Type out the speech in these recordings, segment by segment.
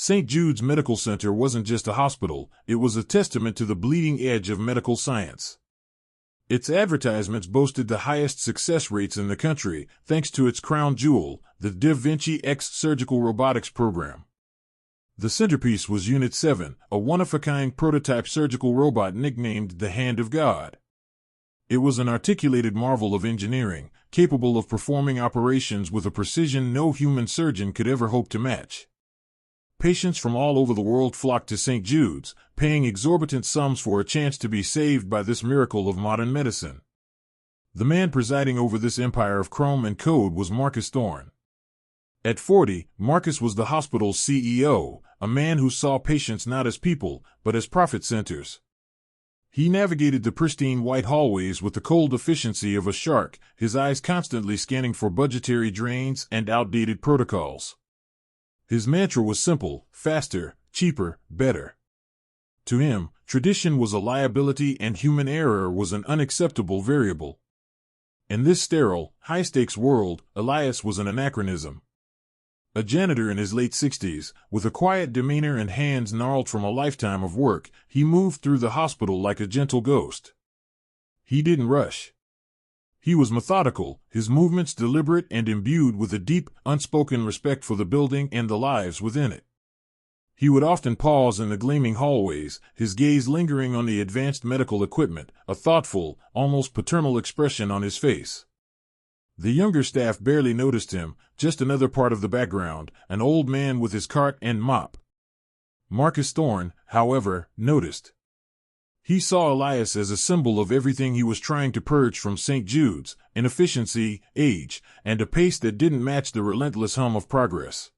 St. Jude's Medical Center wasn't just a hospital, it was a testament to the bleeding edge of medical science. Its advertisements boasted the highest success rates in the country, thanks to its crown jewel, the Da Vinci X surgical robotics program. The centerpiece was Unit 7, a one-of-a-kind prototype surgical robot nicknamed the Hand of God. It was an articulated marvel of engineering, capable of performing operations with a precision no human surgeon could ever hope to match. Patients from all over the world flocked to St. Jude's, paying exorbitant sums for a chance to be saved by this miracle of modern medicine. The man presiding over this empire of chrome and code was Marcus Thorne. At 40, Marcus was the hospital's CEO, a man who saw patients not as people, but as profit centers. He navigated the pristine white hallways with the cold efficiency of a shark, his eyes constantly scanning for budgetary drains and outdated protocols. His mantra was simple: faster, cheaper, better. To him, tradition was a liability and human error was an unacceptable variable. In this sterile, high-stakes world, Elias was an anachronism. A janitor in his late 60s, with a quiet demeanor and hands gnarled from a lifetime of work, he moved through the hospital like a gentle ghost. He didn't rush. He was methodical, his movements deliberate and imbued with a deep, unspoken respect for the building and the lives within it. He would often pause in the gleaming hallways, his gaze lingering on the advanced medical equipment, a thoughtful, almost paternal expression on his face. The younger staff barely noticed him, just another part of the background, an old man with his cart and mop. Marcus Thorne, however, noticed. He saw Elias as a symbol of everything he was trying to purge from St. Jude's: inefficiency, age, and a pace that didn't match the relentless hum of progress.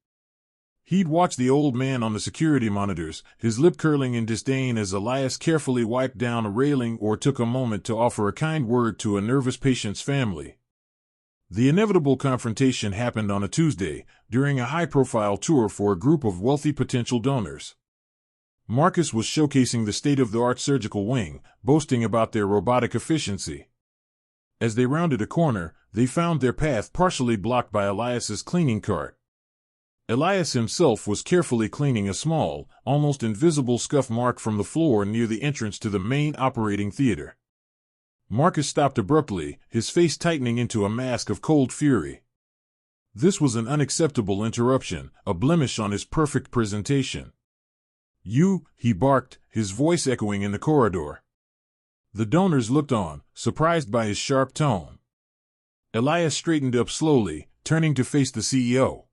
He'd watch the old man on the security monitors, his lip curling in disdain as Elias carefully wiped down a railing or took a moment to offer a kind word to a nervous patient's family. The inevitable confrontation happened on a Tuesday, during a high-profile tour for a group of wealthy potential donors. Marcus was showcasing the state-of-the-art surgical wing, boasting about their robotic efficiency. As they rounded a corner, they found their path partially blocked by Elias's cleaning cart. Elias himself was carefully cleaning a small, almost invisible scuff mark from the floor near the entrance to the main operating theater. Marcus stopped abruptly, his face tightening into a mask of cold fury. This was an unacceptable interruption, a blemish on his perfect presentation. "You," he barked, his voice echoing in the corridor. The donors looked on, surprised by his sharp tone. Elias straightened up slowly, turning to face the CEO.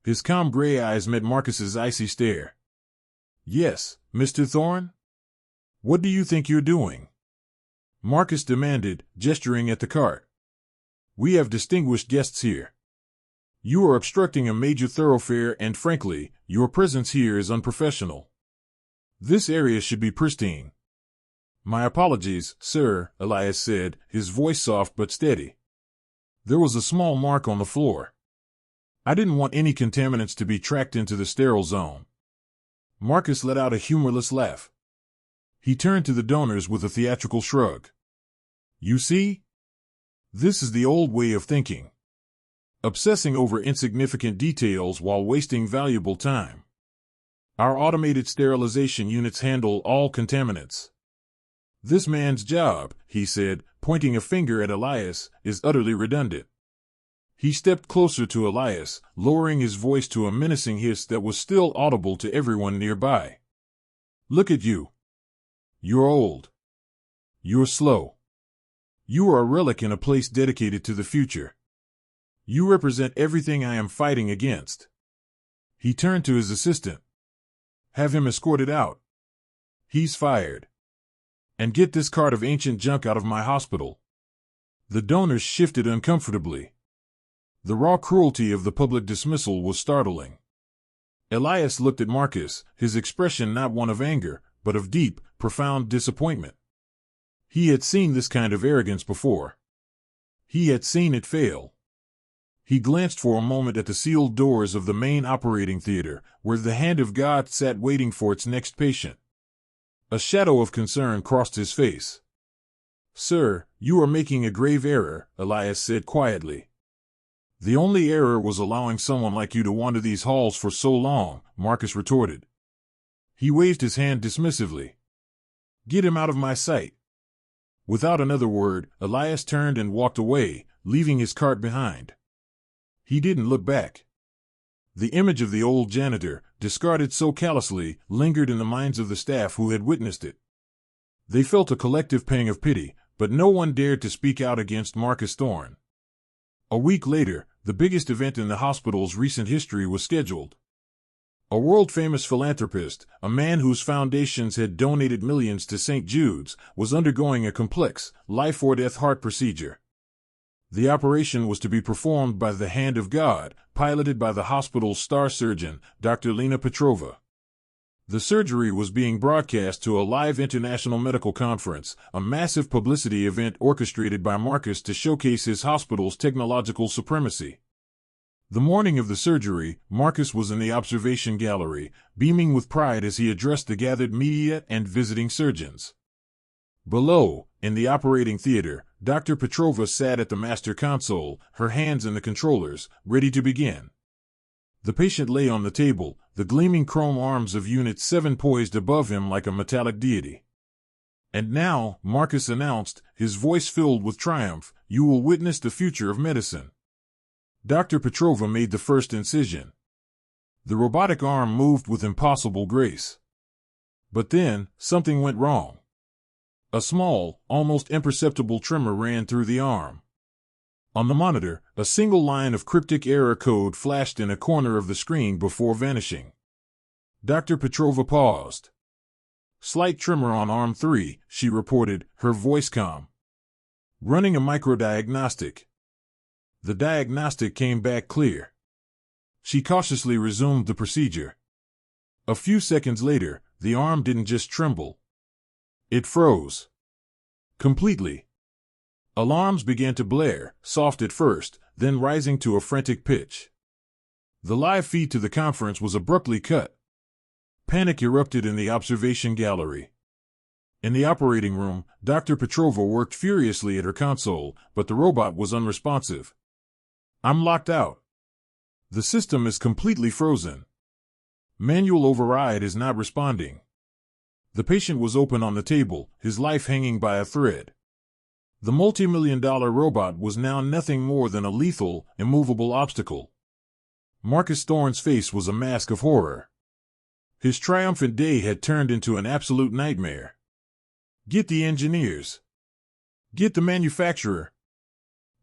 His calm gray eyes met Marcus's icy stare. "Yes, Mr. Thorne? What do you think you're doing?" Marcus demanded, gesturing at the cart. "We have distinguished guests here. You are obstructing a major thoroughfare and, frankly, your presence here is unprofessional. This area should be pristine." "My apologies, sir," Elias said, his voice soft but steady. "There was a small mark on the floor. I didn't want any contaminants to be tracked into the sterile zone." Marcus let out a humorless laugh. He turned to the donors with a theatrical shrug. "You see? This is the old way of thinking. Obsessing over insignificant details while wasting valuable time. Our automated sterilization units handle all contaminants. This man's job," he said, pointing a finger at Elias, "is utterly redundant." He stepped closer to Elias, lowering his voice to a menacing hiss that was still audible to everyone nearby. "Look at you. You're old. You're slow. You are a relic in a place dedicated to the future. You represent everything I am fighting against." He turned to his assistant. "Have him escorted out. He's fired. And get this cart of ancient junk out of my hospital." The donors shifted uncomfortably. The raw cruelty of the public dismissal was startling. Elias looked at Marcus, his expression not one of anger, but of deep, profound disappointment. He had seen this kind of arrogance before. He had seen it fail. He glanced for a moment at the sealed doors of the main operating theater, where the Hand of God sat waiting for its next patient. A shadow of concern crossed his face. "Sir, you are making a grave error," Elias said quietly. The only error was allowing someone like you to wander these halls for so long, Marcus retorted. He waved his hand dismissively. Get him out of my sight. Without another word, Elias turned and walked away, leaving his cart behind. He didn't look back. The image of the old janitor, discarded so callously, lingered in the minds of the staff who had witnessed it. They felt a collective pang of pity, but no one dared to speak out against Marcus Thorne. A week later, the biggest event in the hospital's recent history was scheduled. A world-famous philanthropist, a man whose foundations had donated millions to St. Jude's, was undergoing a complex, life-or-death heart procedure. The operation was to be performed by the hand of God, piloted by the hospital's star surgeon, Dr. Lena Petrova. The surgery was being broadcast to a live international medical conference, a massive publicity event orchestrated by Marcus to showcase his hospital's technological supremacy. The morning of the surgery, Marcus was in the observation gallery, beaming with pride as he addressed the gathered media and visiting surgeons. Below, in the operating theater, Dr. Petrova sat at the master console, her hands in the controllers, ready to begin. The patient lay on the table, the gleaming chrome arms of Unit 7 poised above him like a metallic deity. And now, Marcus announced, his voice filled with triumph, you will witness the future of medicine. Dr. Petrova made the first incision. The robotic arm moved with impossible grace. But then, something went wrong. A small, almost imperceptible tremor ran through the arm. On the monitor, a single line of cryptic error code flashed in a corner of the screen before vanishing. Dr. Petrova paused. Slight tremor on arm 3, she reported, her voice calm. Running a microdiagnostic. The diagnostic came back clear. She cautiously resumed the procedure. A few seconds later, the arm didn't just tremble. It froze. Completely. Alarms began to blare, soft at first, then rising to a frantic pitch. The live feed to the conference was abruptly cut. Panic erupted in the observation gallery. In the operating room, Dr. Petrova worked furiously at her console, but the robot was unresponsive. I'm locked out. The system is completely frozen. Manual override is not responding. The patient was open on the table, his life hanging by a thread. The multi-million-dollar robot was now nothing more than a lethal, immovable obstacle. Marcus Thorne's face was a mask of horror. His triumphant day had turned into an absolute nightmare. Get the engineers. Get the manufacturer.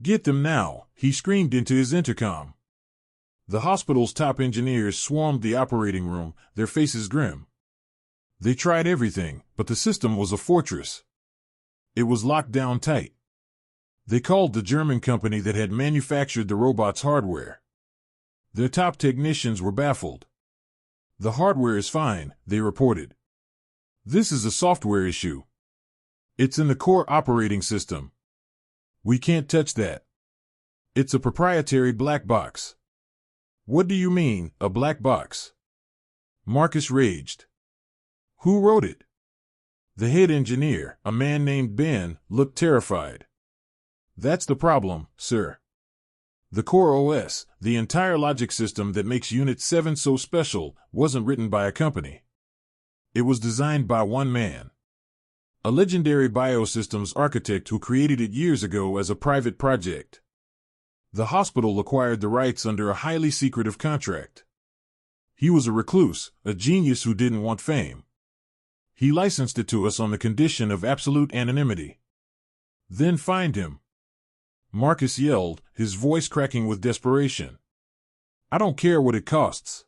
Get them now, he screamed into his intercom. The hospital's top engineers swarmed the operating room, their faces grim. They tried everything, but the system was a fortress. It was locked down tight. They called the German company that had manufactured the robot's hardware. Their top technicians were baffled. The hardware is fine, they reported. This is a software issue. It's in the core operating system. We can't touch that. It's a proprietary black box. What do you mean, a black box? Marcus raged. Who wrote it? The head engineer, a man named Ben, looked terrified. That's the problem, sir. The core OS, the entire logic system that makes Unit 7 so special, wasn't written by a company. It was designed by one man. A legendary biosystems architect who created it years ago as a private project. The hospital acquired the rights under a highly secretive contract. He was a recluse, a genius who didn't want fame. He licensed it to us on the condition of absolute anonymity. Then find him. Marcus yelled, his voice cracking with desperation. I don't care what it costs.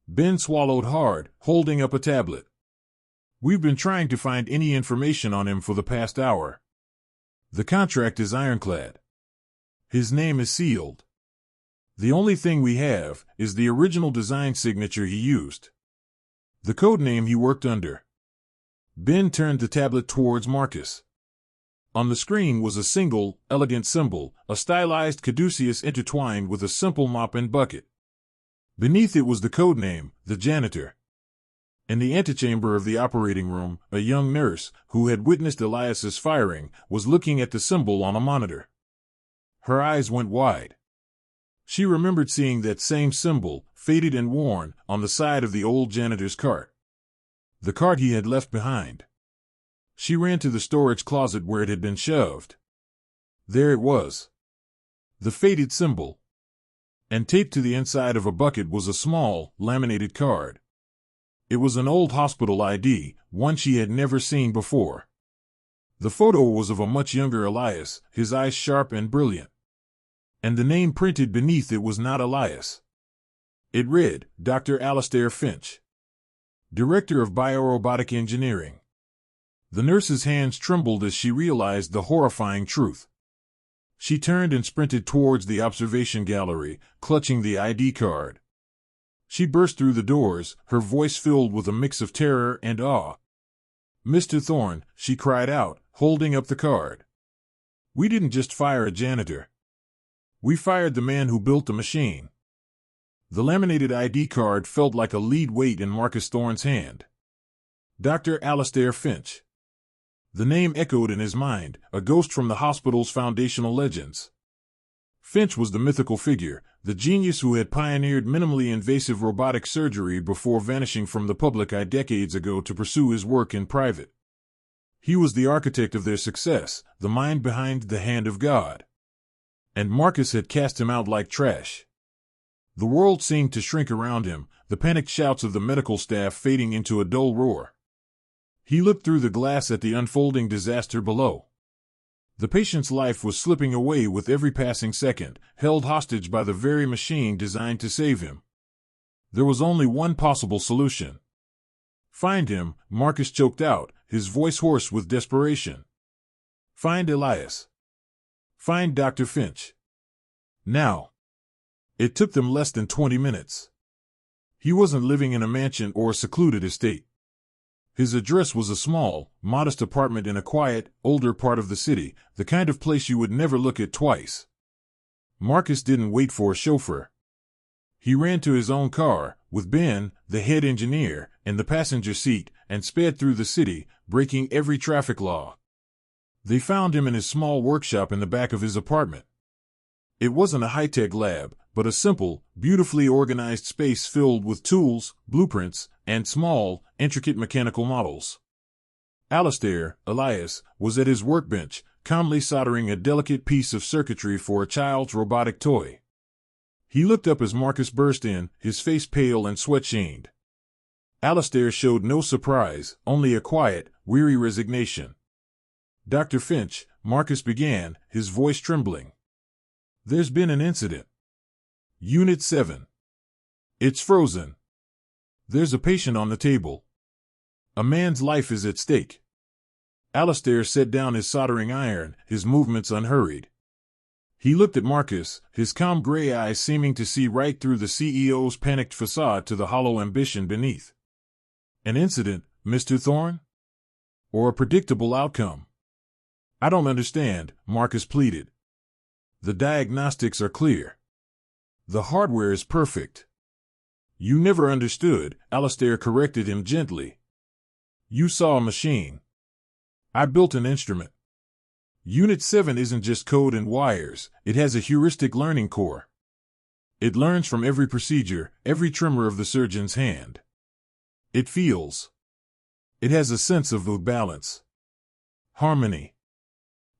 Ben swallowed hard, holding up a tablet. We've been trying to find any information on him for the past hour. The contract is ironclad. His name is sealed. The only thing we have is the original design signature he used. The code name he worked under. Ben turned the tablet towards Marcus. On the screen was a single, elegant symbol, a stylized caduceus intertwined with a simple mop and bucket. Beneath it was the code name, the Janitor. In the antechamber of the operating room, a young nurse, who had witnessed Elias's firing, was looking at the symbol on a monitor. Her eyes went wide. She remembered seeing that same symbol, faded and worn, on the side of the old janitor's cart. The cart he had left behind. She ran to the storage closet where it had been shoved. There it was. The faded symbol. And taped to the inside of a bucket was a small, laminated card. It was an old hospital ID, one she had never seen before. The photo was of a much younger Elias, his eyes sharp and brilliant. And the name printed beneath it was not Elias. It read, Dr. Alistair Finch, Director of Biorobotic Engineering. The nurse's hands trembled as she realized the horrifying truth. She turned and sprinted towards the observation gallery, clutching the ID card. She burst through the doors, her voice filled with a mix of terror and awe. Mr. Thorne, she cried out, holding up the card. We didn't just fire a janitor. We fired the man who built the machine. The laminated ID card felt like a lead weight in Marcus Thorne's hand. Dr. Alistair Finch. The name echoed in his mind, a ghost from the hospital's foundational legends. Finch was the mythical figure, the genius who had pioneered minimally invasive robotic surgery before vanishing from the public eye decades ago to pursue his work in private. He was the architect of their success, the mind behind the hand of God. And Marcus had cast him out like trash. The world seemed to shrink around him, the panicked shouts of the medical staff fading into a dull roar. He looked through the glass at the unfolding disaster below. The patient's life was slipping away with every passing second, held hostage by the very machine designed to save him. There was only one possible solution. Find him, Marcus choked out, his voice hoarse with desperation. Find Elias. Find Dr. Finch. Now. It took them less than 20 minutes. He wasn't living in a mansion or a secluded estate. His address was a small, modest apartment in a quiet, older part of the city, the kind of place you would never look at twice. Marcus didn't wait for a chauffeur. He ran to his own car, with Ben, the head engineer, in the passenger seat, and sped through the city, breaking every traffic law. They found him in his small workshop in the back of his apartment. It wasn't a high-tech lab, but a simple, beautifully organized space filled with tools, blueprints, and small, intricate mechanical models. Alistair, Elias, was at his workbench, calmly soldering a delicate piece of circuitry for a child's robotic toy. He looked up as Marcus burst in, his face pale and sweat-stained. Alistair showed no surprise, only a quiet, weary resignation. Dr. Finch, Marcus began, his voice trembling. There's been an incident. Unit 7. It's frozen. There's a patient on the table. A man's life is at stake. Alistair set down his soldering iron, his movements unhurried. He looked at Marcus, his calm gray eyes seeming to see right through the CEO's panicked facade to the hollow ambition beneath. An incident, Mr. Thorne? Or a predictable outcome? I don't understand, Marcus pleaded. The diagnostics are clear. The hardware is perfect. You never understood, Alistair corrected him gently. You saw a machine. I built an instrument. Unit 7 isn't just code and wires, it has a heuristic learning core. It learns from every procedure, every tremor of the surgeon's hand. It feels. It has a sense of balance. Harmony.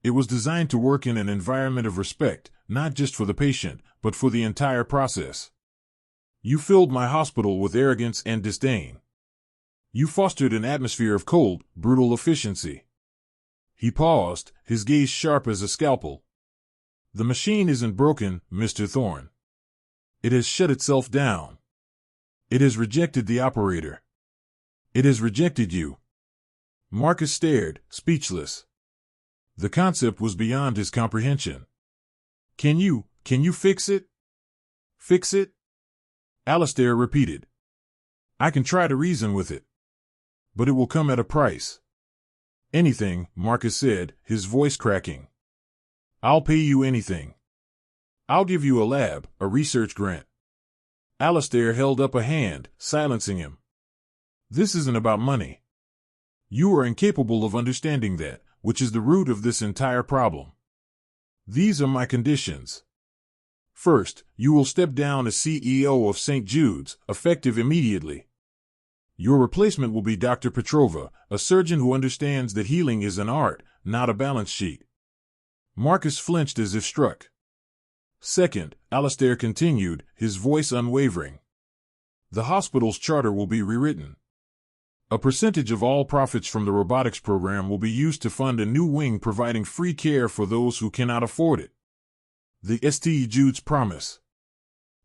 It was designed to work in an environment of respect, not just for the patient, but for the entire process. You filled my hospital with arrogance and disdain. You fostered an atmosphere of cold, brutal efficiency. He paused, his gaze sharp as a scalpel. The machine isn't broken, Mr. Thorne. It has shut itself down. It has rejected the operator. It has rejected you. Marcus stared, speechless. The concept was beyond his comprehension. Can you fix it? Fix it? Alistair repeated. I can try to reason with it. But it will come at a price. Anything, Marcus said, his voice cracking. I'll pay you anything. I'll give you a lab, a research grant. Alistair held up a hand, silencing him. This isn't about money. You are incapable of understanding that, which is the root of this entire problem. These are my conditions. First, you will step down as CEO of St. Jude's, effective immediately. Your replacement will be Dr. Petrova, a surgeon who understands that healing is an art, not a balance sheet. Marcus flinched as if struck. Second, Alistair continued, his voice unwavering. The hospital's charter will be rewritten. A percentage of all profits from the robotics program will be used to fund a new wing providing free care for those who cannot afford it. The St. Jude's promise.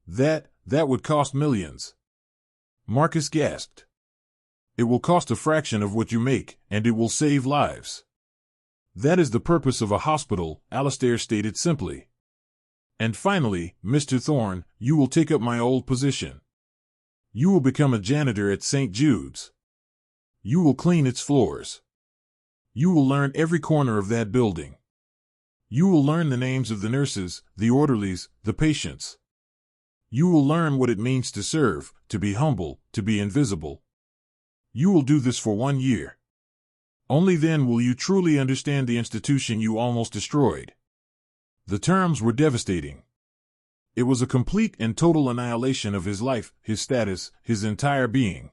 That would cost millions. Marcus gasped. It will cost a fraction of what you make, and it will save lives. That is the purpose of a hospital, Alistair stated simply. And finally, Mr. Thorne, you will take up my old position. You will become a janitor at St. Jude's. You will clean its floors. You will learn every corner of that building. You will learn the names of the nurses, the orderlies, the patients. You will learn what it means to serve, to be humble, to be invisible. You will do this for 1 year. Only then will you truly understand the institution you almost destroyed. The terms were devastating. It was a complete and total annihilation of his life, his status, his entire being.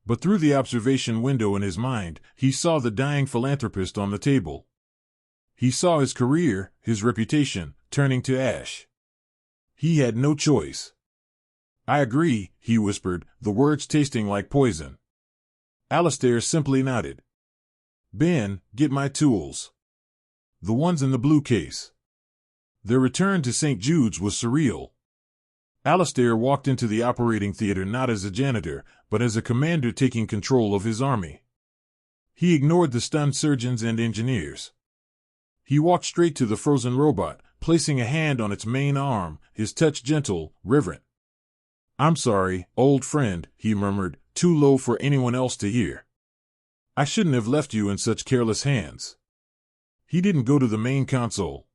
But through the observation window in his mind, he saw the dying philanthropist on the table. He saw his career, his reputation, turning to ash. He had no choice. I agree, he whispered, the words tasting like poison. Alistair simply nodded. Ben, get my tools. The ones in the blue case. Their return to St. Jude's was surreal. Alistair walked into the operating theater not as a janitor, but as a commander taking control of his army. He ignored the stunned surgeons and engineers. He walked straight to the frozen robot, placing a hand on its main arm, his touch gentle, reverent. I'm sorry, old friend, he murmured, too low for anyone else to hear. I shouldn't have left you in such careless hands. He didn't go to the main console.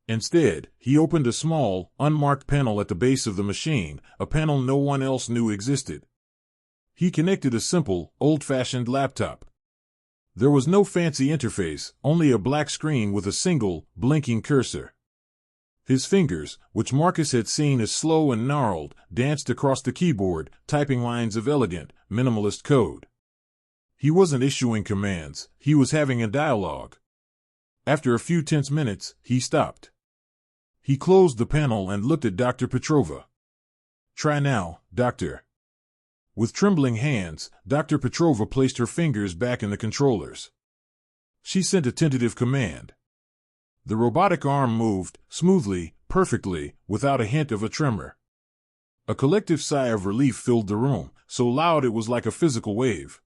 Instead, he opened a small, unmarked panel at the base of the machine, a panel no one else knew existed. He connected a simple, old-fashioned laptop. There was no fancy interface, only a black screen with a single, blinking cursor. His fingers, which Marcus had seen as slow and gnarled, danced across the keyboard, typing lines of elegant, minimalist code. He wasn't issuing commands, he was having a dialogue. After a few tense minutes, he stopped. He closed the panel and looked at Dr. Petrova. Try now, doctor. With trembling hands, Dr. Petrova placed her fingers back in the controllers. She sent a tentative command. The robotic arm moved, smoothly, perfectly, without a hint of a tremor. A collective sigh of relief filled the room, so loud it was like a physical wave.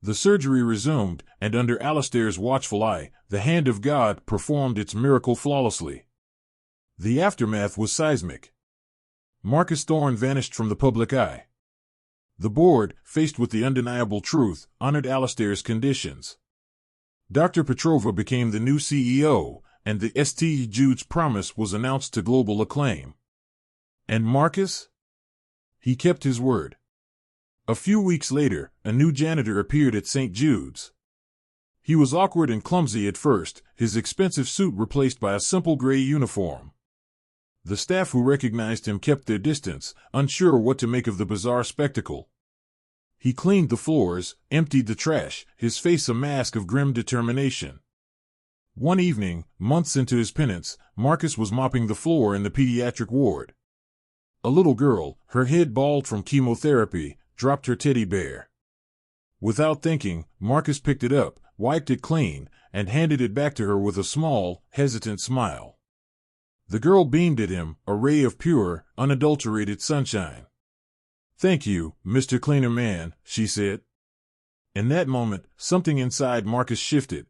The surgery resumed, and under Alistair's watchful eye, the hand of God performed its miracle flawlessly. The aftermath was seismic. Marcus Thorne vanished from the public eye. The board, faced with the undeniable truth, honored Alistair's conditions. Dr. Petrova became the new CEO, and the St. Jude's promise was announced to global acclaim. And Marcus? He kept his word. A few weeks later, a new janitor appeared at St. Jude's. He was awkward and clumsy at first, his expensive suit replaced by a simple gray uniform. The staff who recognized him kept their distance, unsure what to make of the bizarre spectacle. He cleaned the floors, emptied the trash, his face a mask of grim determination. One evening, months into his penance, Marcus was mopping the floor in the pediatric ward. A little girl, her head bald from chemotherapy, dropped her teddy bear. Without thinking, Marcus picked it up, wiped it clean, and handed it back to her with a small, hesitant smile. The girl beamed at him, a ray of pure, unadulterated sunshine. "Thank you, Mr. Cleaner Man," she said. In that moment, something inside Marcus shifted.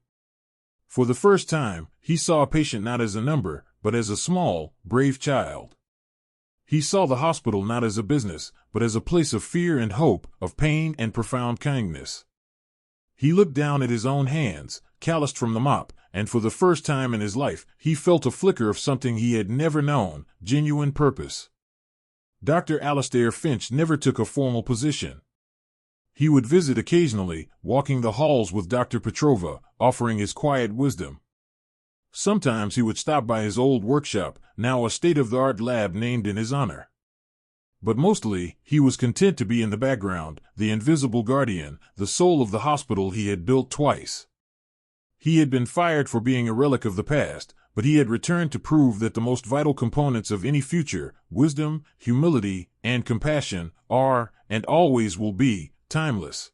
For the first time, he saw a patient not as a number, but as a small, brave child. He saw the hospital not as a business, but as a place of fear and hope, of pain and profound kindness. He looked down at his own hands, calloused from the mop, and for the first time in his life, he felt a flicker of something he had never known, genuine purpose. Dr. Alistair Finch never took a formal position. He would visit occasionally, walking the halls with Dr. Petrova, offering his quiet wisdom. Sometimes he would stop by his old workshop, now a state-of-the-art lab named in his honor. But mostly, he was content to be in the background, the invisible guardian, the soul of the hospital he had built twice. He had been fired for being a relic of the past, but he had returned to prove that the most vital components of any future, wisdom, humility, and compassion, are, and always will be, timeless.